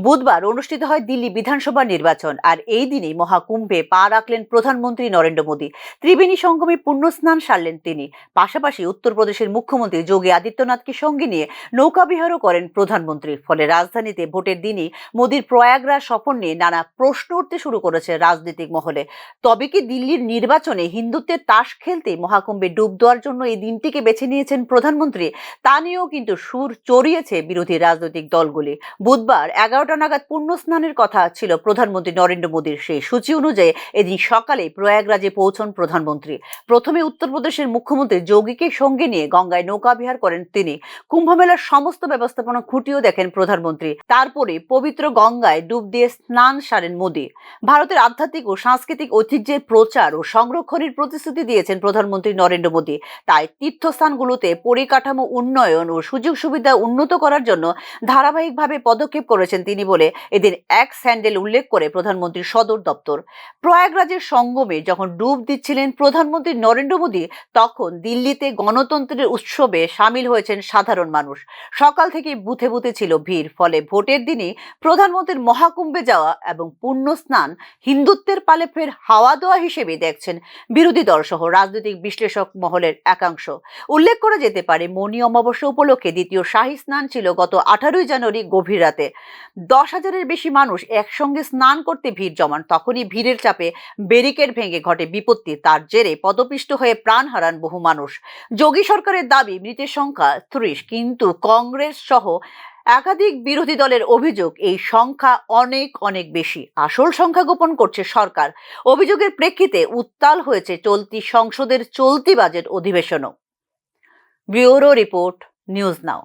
বুধবার অনুষ্ঠিত হয় দিল্লি বিধানসভা নির্বাচন, আর এই দিনেই মহাকুম্ভে পা রাখলেন প্রধানমন্ত্রী নরেন্দ্র মোদী। ত্রিবেণী সঙ্গমে পুণ্যস্নান সারলেন তিনি। পাশাপাশি উত্তরপ্রদেশের মুখ্যমন্ত্রী যোগী আদিত্যনাথকে সঙ্গে নিয়ে নৌকাবিহারও করেন প্রধানমন্ত্রী। ফলে রাজধানীতে ভোটের দিনই মোদীর প্রয়াগরাজ সফর নিয়ে নানা প্রশ্ন উঠতে শুরু করেছে রাজনৈতিক মহলে। তবে কি দিল্লির নির্বাচনে হিন্দুত্বের তাস খেলতে মহাকুম্ভে ডুব দেওয়ার জন্য এই দিনটিকে বেছে নিয়েছেন প্রধানমন্ত্রী? তা নিয়েও কিন্তু সুর চড়িয়েছে বিরোধী রাজনৈতিক দলগুলি। বুধবার 11টা নাগাদ পুণ্য স্নানের কথা ছিল প্রধানমন্ত্রী নরেন্দ্র মোদীর। সেই সূচি অনুযায়ী এদিন সকালে প্রয়াগরাজে পৌঁছন প্রধানমন্ত্রী। প্রথমে উত্তরপ্রদেশের মুখ্যমন্ত্রী যোগীকে সঙ্গে নিয়ে গঙ্গায় নৌকাবিহার করেন তিনি। কুম্ভমেলার সমস্ত ব্যবস্থাপনা খুঁটিয়েও দেখেন প্রধানমন্ত্রী। তারপরে পবিত্র গঙ্গায় ডুব দিয়ে স্নান সারেন মোদী। ভারতের আধ্যাত্মিক ও সাংস্কৃতিক ঐতিহ্যের প্রচার ও সংরক্ষণের প্রতিশ্রুতি দিয়েছেন প্রধানমন্ত্রী নরেন্দ্র মোদী। তাই তীর্থস্থানগুলোতে পরিকাঠামো উন্নয়ন ও সুযোগ সুবিধা উন্নত করার জন্য ধারাবাহিকভাবে পদক্ষেপ করেছেন তিনি বলে এদিন এক স্যান্ডেল উল্লেখ করে প্রধানমন্ত্রীর সদর দপ্তর। প্রয়াগরাজের সঙ্গমে যখন ডুব দিচ্ছিলেন প্রধানমন্ত্রী নরেন্দ্র মোদী, তখন দিল্লিতে গণতন্ত্রের উৎসবে সামিল হয়েছেন সাধারণ মানুষ। সকাল থেকে বুথে বুথে ছিল ভিড়। ফলে ভোটের দিনই প্রধানমন্ত্রীর মহাকুম্ভে যাওয়া এবং পুণ্য স্নান হিন্দুত্বের পালে ফের হাওয়া দেওয়া হিসেবে দেখছেন বিরোধী দল সহ রাজনৈতিক বিশ্লেষক মহলের একাংশ। উল্লেখ করা যেতে পারে, মৌনী অমাবস্যা উপলক্ষে দ্বিতীয় শাহী স্নান ছিল গত 18ই জানুয়ারি গভীর রাতে। 10,000-এর বেশি মানুষ একসঙ্গে স্নান করতে ভিড় জমান। তখনই ভিড়ের চাপে ব্যারিকেড ভেঙে ঘটে বিপত্তি। তার জেরে পদপিষ্ট হয়ে প্রাণ হারান বহু মানুষ। যোগী সরকারের দাবি মৃতের সংখ্যা 30, কিন্তু কংগ্রেস সহ একাধিক বিরোধী দলের অভিযোগ এই সংখ্যা অনেক অনেক বেশি। আসল সংখ্যা গোপন করছে সরকার। অভিযোগের প্রেক্ষিতে উত্তাল হয়েছে চলতি সংসদের চলতি বাজেট অধিবেশনও। ব্যুরো রিপোর্ট, নিউজ নাও।